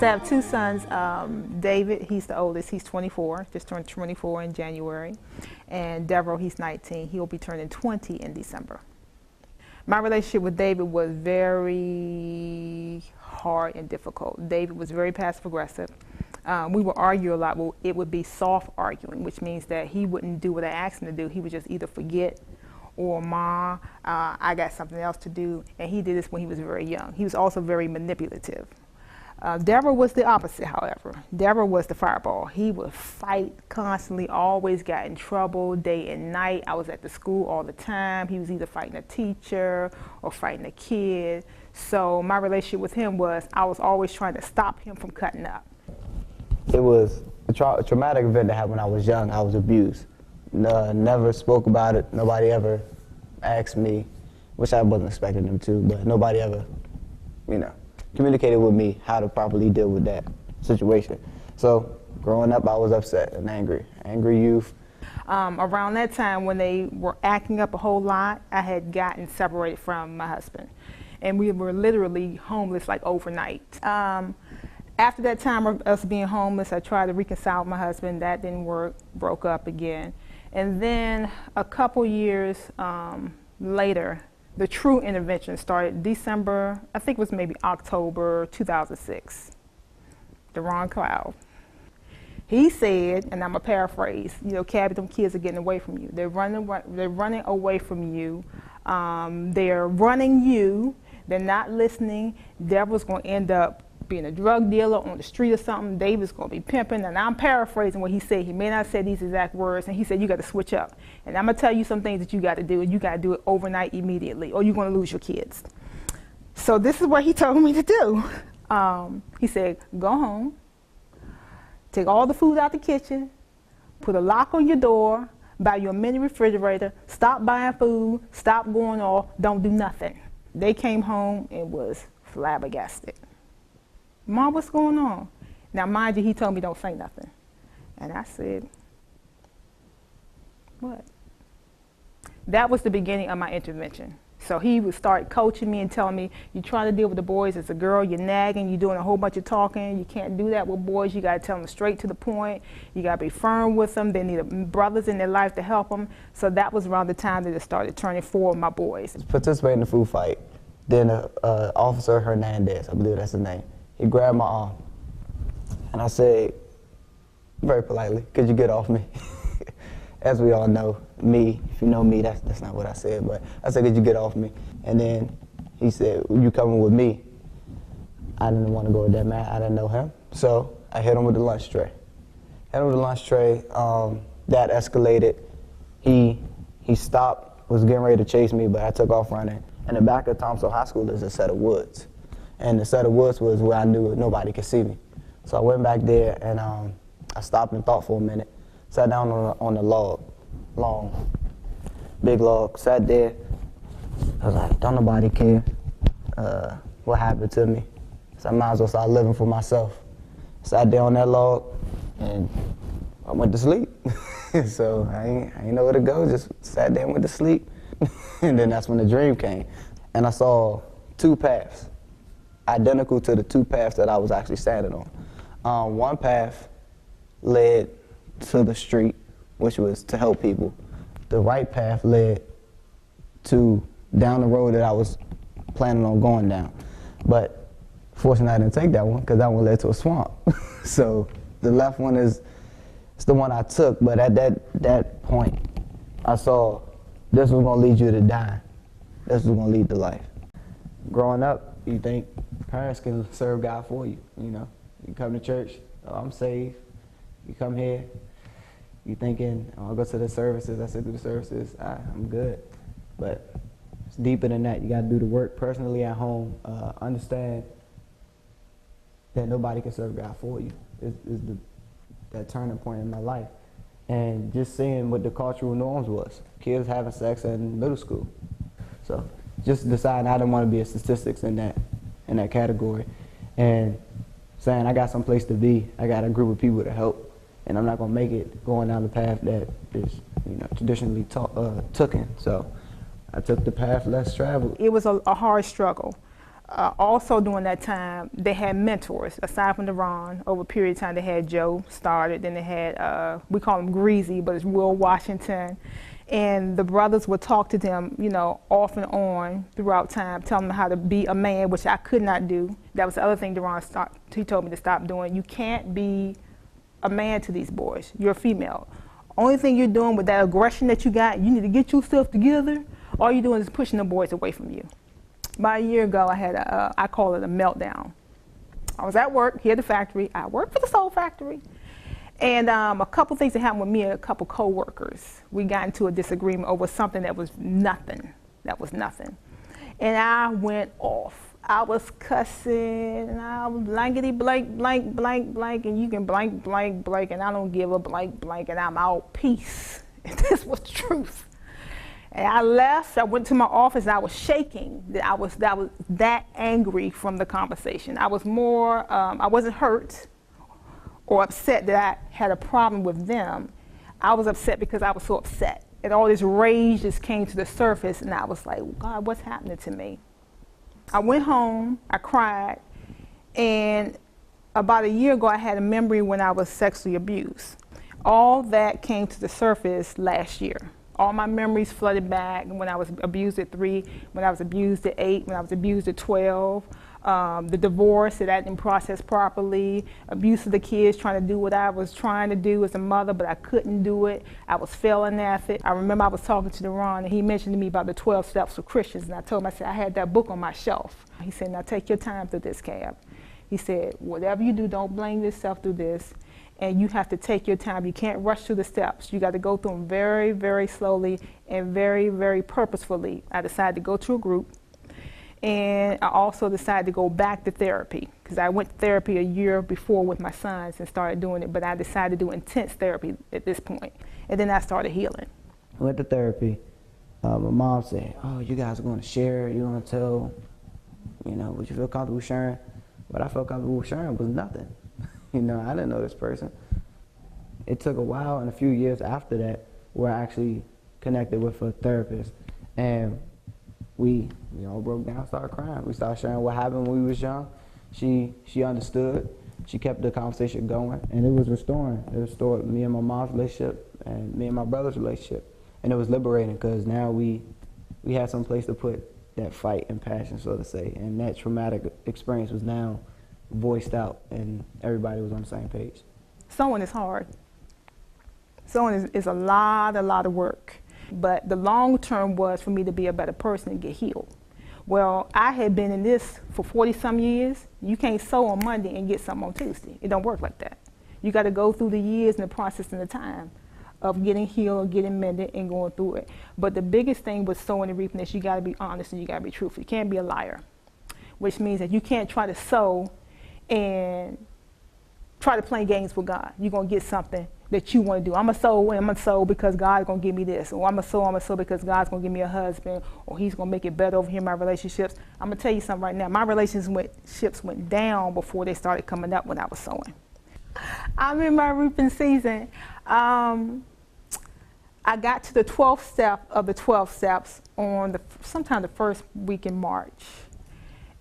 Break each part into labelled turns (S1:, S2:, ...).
S1: I have two sons. David, he's the oldest. He's 24, just turned 24 in January. And Deveraux, he's 19. He'll be turning 20 in December. My relationship with David was very hard and difficult. David was very passive aggressive. We would argue a lot, but it would be soft arguing, which means that he wouldn't do what I asked him to do. He would just either forget or, Ma, I got something else to do. And he did this when he was very young. He was also very manipulative. Deveraux was the opposite, however. Deveraux was the fireball. He would fight constantly, always got in trouble day and night. I was at the school all the time. He was either fighting a teacher or fighting a kid. So my relationship with him was I was always trying to stop him from cutting up.
S2: It was a traumatic event that happened when I was young. I was abused. Never spoke about it. Nobody ever asked me, which I wasn't expecting them to, but nobody ever, communicated with me how to properly deal with that situation. So growing up, I was upset and angry youth.
S1: Around that time when they were acting up a whole lot, I had gotten separated from my husband. And we were literally homeless like overnight. After that time of us being homeless, I tried to reconcile with my husband. That didn't work, broke up again. And then a couple years later, the true intervention started December, I think it was maybe October 2006. Deveraux Cloud. He said, and I'm gonna paraphrase, Cabbie, them kids are getting away from you. They're running away from you. They're running you. They're not listening. Deveraux's gonna end up being a drug dealer on the street or something. David's gonna be pimping, and I'm paraphrasing what he said. He may not say these exact words, and he said, you gotta switch up. And I'm gonna tell you some things that you gotta do, and you gotta do it overnight immediately, or you're gonna lose your kids. So this is what he told me to do. He said, go home, take all the food out the kitchen, put a lock on your door, buy you a mini refrigerator, stop buying food, stop going off, don't do nothing. They came home and was flabbergasted. Mom, what's going on? Now, mind you, he told me don't say nothing. And I said, what? That was the beginning of my intervention. So he would start coaching me and telling me, you're trying to deal with the boys as a girl, you're nagging, you're doing a whole bunch of talking, you can't do that with boys, you gotta tell them straight to the point, you gotta be firm with them, they need brothers in their life to help them. So that was around the time that it started turning for my boys.
S2: Participated in the food fight. Then Officer Hernandez, I believe that's his name, he grabbed my arm, and I said, very politely, could you get off me? As we all know, me, if you know me, that's not what I said, but I said, could you get off me? And then he said, you coming with me? I didn't want to go with that man, I didn't know him. So I hit him with the lunch tray. That escalated. He stopped, was getting ready to chase me, but I took off running. In the back of Thompson High School, there's a set of woods. And the set of woods was where I knew nobody could see me. So I went back there and I stopped and thought for a minute. Sat down on the log, big log, sat there. I was like, don't nobody care what happened to me. So I might as well start living for myself. Sat there on that log and I went to sleep. So I ain't know where to go, just sat there and went to sleep. And then that's when the dream came. And I saw two paths, identical to the two paths that I was actually standing on. One path led to the street, which was to help people. The right path led to down the road that I was planning on going down. But fortunately I didn't take that one because that one led to a swamp. So the left one it's the one I took, but at that point I saw this was gonna lead you to dying. This was gonna lead to life. Growing up, you think parents can serve God for you, You come to church, oh, I'm saved. You come here, you thinking, oh, I'll go to the services, I sit through the services, I'm good. But it's deeper than that. You gotta do the work personally at home, understand that nobody can serve God for you. Is that turning point in my life. And just seeing what the cultural norms was. Kids having sex in middle school. So just deciding I didn't want to be a statistics in that category. And saying I got some place to be, I got a group of people to help. And I'm not gonna make it going down the path that is, traditionally taken. So I took the path less traveled.
S1: It was a hard struggle. Also during that time, they had mentors. Aside from Deveraux, over a period of time, they had Joe started. Then they had, we call him Greasy, but it's Will Washington. And the brothers would talk to them, you know, off and on throughout time, telling them how to be a man, which I could not do. That was the other thing Deveraux he told me to stop doing. You can't be a man to these boys. You're a female. Only thing you're doing with that aggression that you got, you need to get yourself together. All you're doing is pushing the boys away from you. About a year ago, I had I call it a meltdown. I was at work here at the factory. I worked for the Soul Factory. And a couple things that happened with me and a couple co-workers. We got into a disagreement over something that was nothing. That was nothing. And I went off. I was cussing, and I was blankety blank, blank, blank, blank, and you can blank, blank, blank, and I don't give a blank, blank, and I'm out. Peace. And this was the truth. And I left, I went to my office, and I was shaking. I was that angry from the conversation. I was more, I wasn't hurt or upset that I had a problem with them. I was upset because I was so upset. And all this rage just came to the surface, and I was like, God, what's happening to me? I went home, I cried, and about a year ago, I had a memory when I was sexually abused. All that came to the surface last year. All my memories flooded back when I was abused at 3, when I was abused at 8, when I was abused at 12, the divorce that I didn't process properly, abuse of the kids, trying to do what I was trying to do as a mother, but I couldn't do it. I was failing at it. I remember I was talking to Deveraux, and he mentioned to me about the 12 steps for Christians, and I told him, I said, I had that book on my shelf. He said, now take your time through this, Cab. He said, whatever you do, don't blame yourself through this. And you have to take your time. You can't rush through the steps. You got to go through them very, very slowly and very, very purposefully. I decided to go to a group, and I also decided to go back to therapy because I went to therapy a year before with my sons and started doing it, but I decided to do intense therapy at this point. And then I started healing.
S2: I went to therapy. My mom said, oh, you guys are going to share, you're going to tell, you know, would you feel comfortable sharing? What I felt comfortable sharing was nothing. You know, I didn't know this person. It took a while and a few years after that where I actually connected with a therapist. And we all broke down, started crying. We started sharing what happened when we was young. She understood. She kept the conversation going, and it was restoring. It restored me and my mom's relationship and me and my brother's relationship. And it was liberating because now we had some place to put that fight and passion, so to say. And that traumatic experience was now voiced out, and everybody was on the same page.
S1: Sewing is hard. Sewing is a lot of work. But the long term was for me to be a better person and get healed. Well, I had been in this for 40-some years. You can't sew on Monday and get something on Tuesday. It don't work like that. You got to go through the years and the process and the time of getting healed, getting mended, and going through it. But the biggest thing with sewing and reaping is you got to be honest and you got to be truthful. You can't be a liar, which means that you can't try to sew and try to play games with God. You're going to get something that you want to do. I'm going to sew because God's going to give me this. Or I'm going to sew because God's going to give me a husband. Or he's going to make it better over here in my relationships. I'm going to tell you something right now. My relationships went down before they started coming up when I was sewing. I'm in my reaping season. I got to the 12th step of the 12 steps on sometime the first week in March.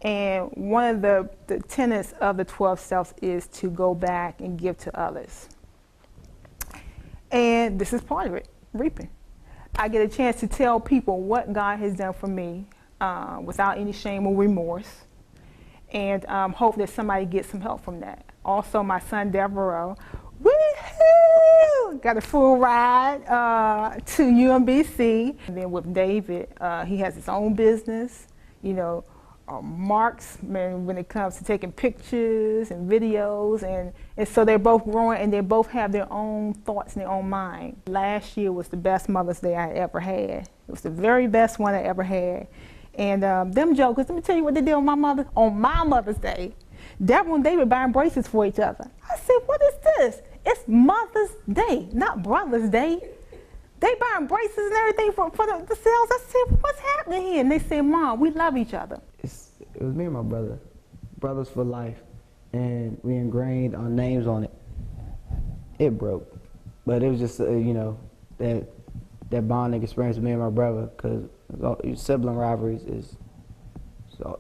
S1: And one of the tenets of the 12 steps is to go back and give to others. And this is part of it, reaping. I get a chance to tell people what God has done for me without any shame or remorse, and hope that somebody gets some help from that. Also, my son Deveraux, woohoo! Got a full ride to UMBC. And then with David, he has his own business, you know, marksman when it comes to taking pictures and videos, and so they're both growing and they both have their own thoughts in their own mind. Last year was the best Mother's Day I ever had. It was the very best one I ever had. And them jokers, let me tell you what they did on my Mother's Day. Deborah and David buying bracelets for each other. I said, what is this? It's Mother's Day, not Brother's Day. They buying bracelets and everything for the sales. I said, what's happening here? And they said, Mom, we love each other.
S2: It was me and my brother, brothers for life, and we ingrained our names on it. It broke, but it was just you know, that bonding experience with me and my brother, because sibling rivalries is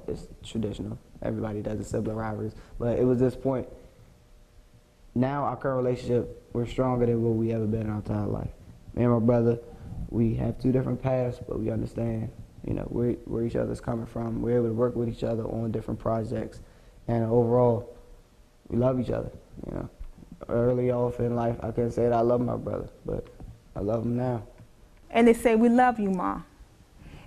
S2: it's traditional. Everybody does it, sibling rivalries. But it was this point. Now our current relationship, we're stronger than what we ever been in our entire life. Me and my brother, we have two different paths, but we understand, you know, where each other's coming from. We're able to work with each other on different projects, and overall, we love each other. You know, early off in life, I couldn't say that I love my brother, but I love him now.
S1: And they say, "We love you, Ma."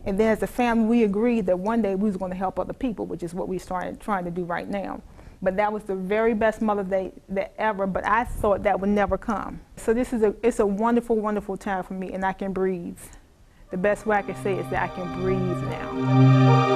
S1: And then as a family, we agreed that one day we was going to help other people, which is what we started trying to do right now. But that was the very best Mother's Day that ever, but I thought that would never come. So it's a wonderful, wonderful time for me, and I can breathe. The best way I can say is that I can breathe now.